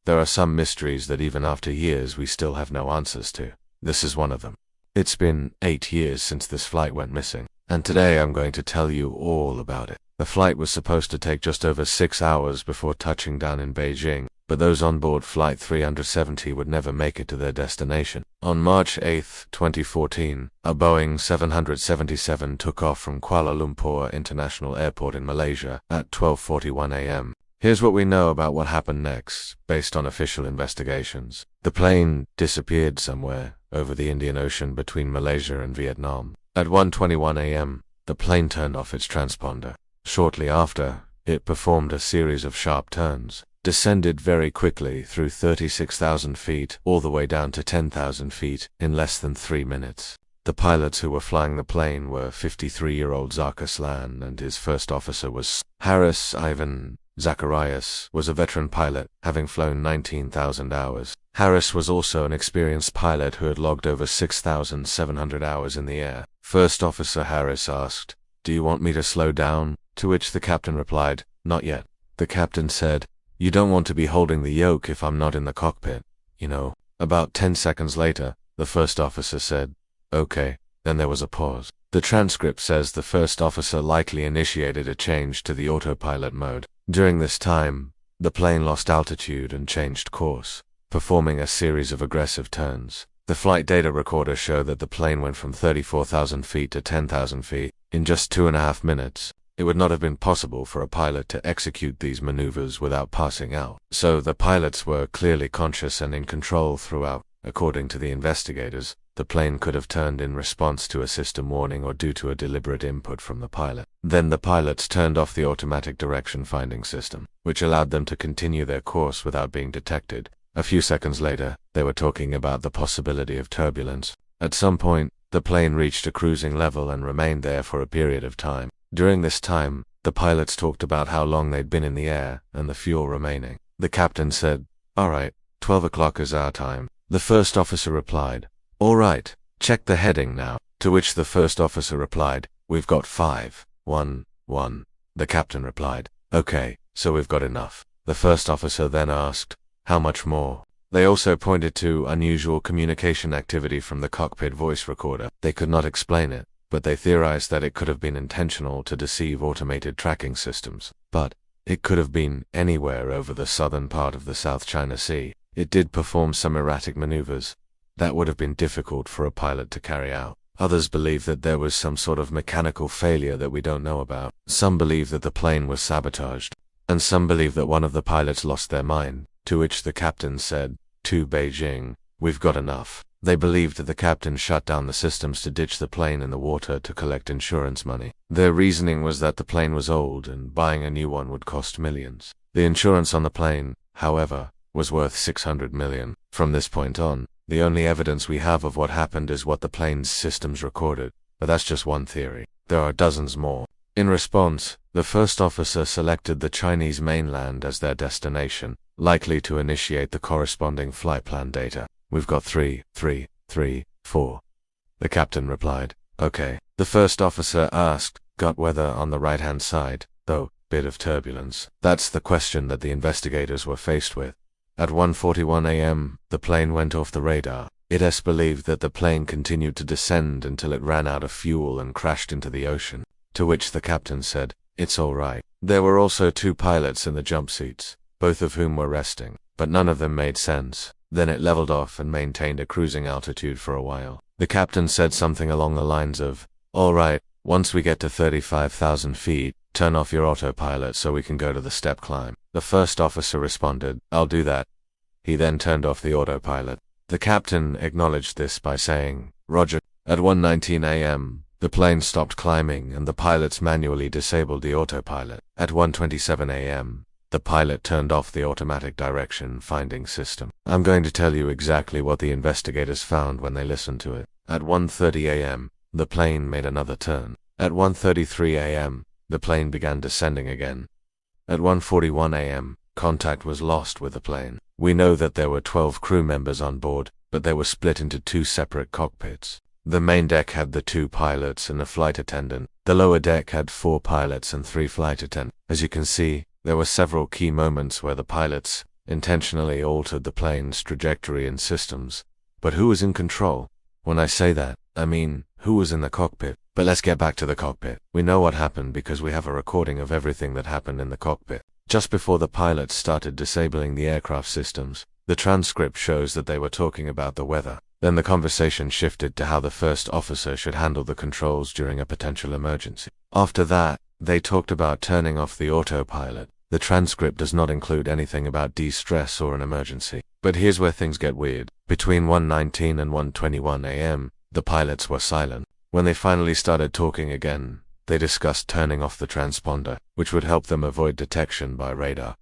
There are some mysteries that even after years we still have no answers to. This is one of them. It's been 8 years since this flight went missing, and today I'm going to tell you all about it. The flight was supposed to take just over 6 hours before touching down in Beijing, but those on board Flight 370 would never make it to their destination. On March 8, 2014, a Boeing 777 took off from Kuala Lumpur International Airport in Malaysia at 12:41 a.m. Here's what we know about what happened next, based on official investigations. The plane disappeared somewhere over the Indian Ocean between Malaysia and Vietnam. At 1:21 a.m., the plane turned off its transponder. Shortly after, it performed a series of sharp turns, descended very quickly through 36,000 feet all the way down to 10,000 feet in less than 3 minutes. The pilots who were flying the plane were 53-year-old Zaka Slan, and his first officer was Harris Ivan Zacharias, was a veteran pilot, having flown 19,000 hours. Harris was also an experienced pilot who had logged over 6,700 hours in the air. First Officer Harris asked, "Do you want me to slow down?" To which the captain replied, "Not yet." The captain said, "You don't want to be holding the yoke if I'm not in the cockpit, you know." About 10 seconds later, the first officer said, "Okay." Then there was a pause. The transcript says the first officer likely initiated a change to the autopilot mode. During this time, the plane lost altitude and changed course, performing a series of aggressive turns. The flight data recorder showed that the plane went from 34,000 feet to 10,000 feet in just 2.5 minutes. It would not have been possible for a pilot to execute these maneuvers without passing out. So the pilots were clearly conscious and in control throughout. According to the investigators, the plane could have turned in response to a system warning or due to a deliberate input from the pilot. Then the pilots turned off the automatic direction finding system, which allowed them to continue their course without being detected. A few seconds later, they were talking about the possibility of turbulence. At some point, the plane reached a cruising level and remained there for a period of time. During this time, the pilots talked about how long they'd been in the air and the fuel remaining. The captain said, "All right, 12 o'clock is our time." The first officer replied, "All right, check the heading now." To which the first officer replied, "We've got 511." The captain replied, "Okay, so we've got enough." The first officer then asked, "How much more?" They also pointed to unusual communication activity from the cockpit voice recorder. They could not explain it, but they theorized that it could have been intentional to deceive automated tracking systems. But it could have been anywhere over the southern part of the South China Sea. It did perform some erratic maneuvers that would have been difficult for a pilot to carry out. Others believe that there was some sort of mechanical failure that we don't know about. Some believe that the plane was sabotaged, and some believe that one of the pilots lost their mind. To which the captain said, "To Beijing, we've got enough." They believed that the captain shut down the systems to ditch the plane in the water to collect insurance money. Their reasoning was that the plane was old and buying a new one would cost millions. The insurance on the plane, however, was worth 600 million. From this point on, the only evidence we have of what happened is what the plane's systems recorded, but that's just one theory. There are dozens more. In response, the first officer selected the Chinese mainland as their destination, likely to initiate the corresponding flight plan data. "We've got 3,3,3,4. The captain replied, "Okay." The first officer asked, "Got weather on the right-hand side, though, bit of turbulence?" That's the question that the investigators were faced with. At 1:41 a.m., the plane went off the radar. It is believed that the plane continued to descend until it ran out of fuel and crashed into the ocean. To which the captain said, "It's all right." There were also 2 pilots in the jump seats, both of whom were resting, but none of them made sense. Then it leveled off and maintained a cruising altitude for a while. The captain said something along the lines of, "All right, once we get to 35,000 feet, turn off your autopilot so we can go to the step climb." The first officer responded, "I'll do that." He then turned off the autopilot. The captain acknowledged this by saying, "Roger." At 1:19 a.m., the plane stopped climbing and the pilots manually disabled the autopilot. At 1:27 a.m., the pilot turned off the automatic direction finding system. I'm going to tell you exactly what the investigators found when they listened to it. At 1:30 a.m., the plane made another turn. At 1:33 a.m., the plane began descending again. At 1:41 a.m., contact was lost with the plane. We know that there were 12 crew members on board, but they were split into 2 separate cockpits. The main deck had the 2 pilots and a flight attendant. The lower deck had 4 pilots and 3 flight attendants. As you can see, there were several key moments where the pilots, intentionally altered the plane's trajectory and systems. But who was in control? When I say that, I mean, who was in the cockpit? But let's get back to the cockpit. We know what happened because we have a recording of everything that happened in the cockpit. Just before the pilots started disabling the aircraft systems, the transcript shows that they were talking about the weather. Then the conversation shifted to how the first officer should handle the controls during a potential emergency. After that, they talked about turning off the autopilot. The transcript does not include anything about de-stress or an emergency. But here's where things get weird. Between 1:19 and 1:21 a.m., the pilots were silent. When they finally started talking again, they discussed turning off the transponder, which would help them avoid detection by radar.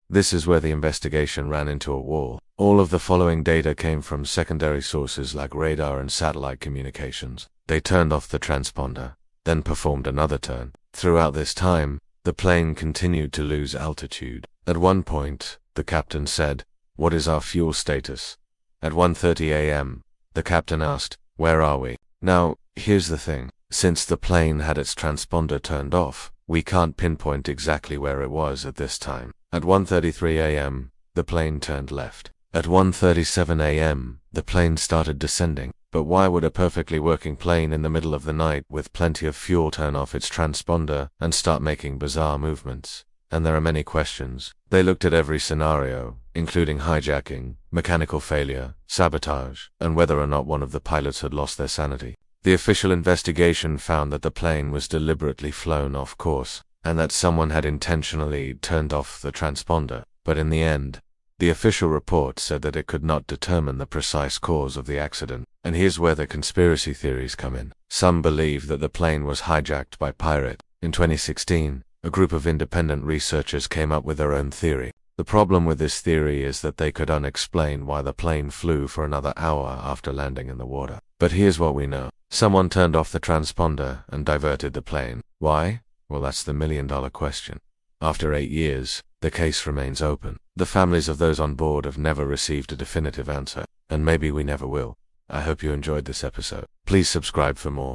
This is where the investigation ran into a wall. All of the following data came from secondary sources like radar and satellite communications. They turned off the transponder, then performed another turn. Throughout this time, the plane continued to lose altitude. At one point, the captain said, "What is our fuel status?" At 1:30 a.m., the captain asked, "Where are we?" Now, here's the thing. Since the plane had its transponder turned off, we can't pinpoint exactly where it was at this time. At 1:33 a.m., the plane turned left. At 1:37 a.m., the plane started descending. But why would a perfectly working plane in the middle of the night with plenty of fuel turn off its transponder and start making bizarre movements? And there are many questions. They looked at every scenario, including hijacking, mechanical failure, sabotage, and whether or not one of the pilots had lost their sanity. The official investigation found that the plane was deliberately flown off course, and that someone had intentionally turned off the transponder. But in the end, the official report said that it could not determine the precise cause of the accident. And here's where the conspiracy theories come in. Some believe that the plane was hijacked by pirate. In 2016, a group of independent researchers came up with their own theory. The problem with this theory is that they could unexplain why the plane flew for another hour after landing in the water. But here's what we know. Someone turned off the transponder and diverted the plane. Why? Well, that's the million-dollar question. After 8 years, the case remains open. The families of those on board have never received a definitive answer, and maybe we never will. I hope you enjoyed this episode. Please subscribe for more.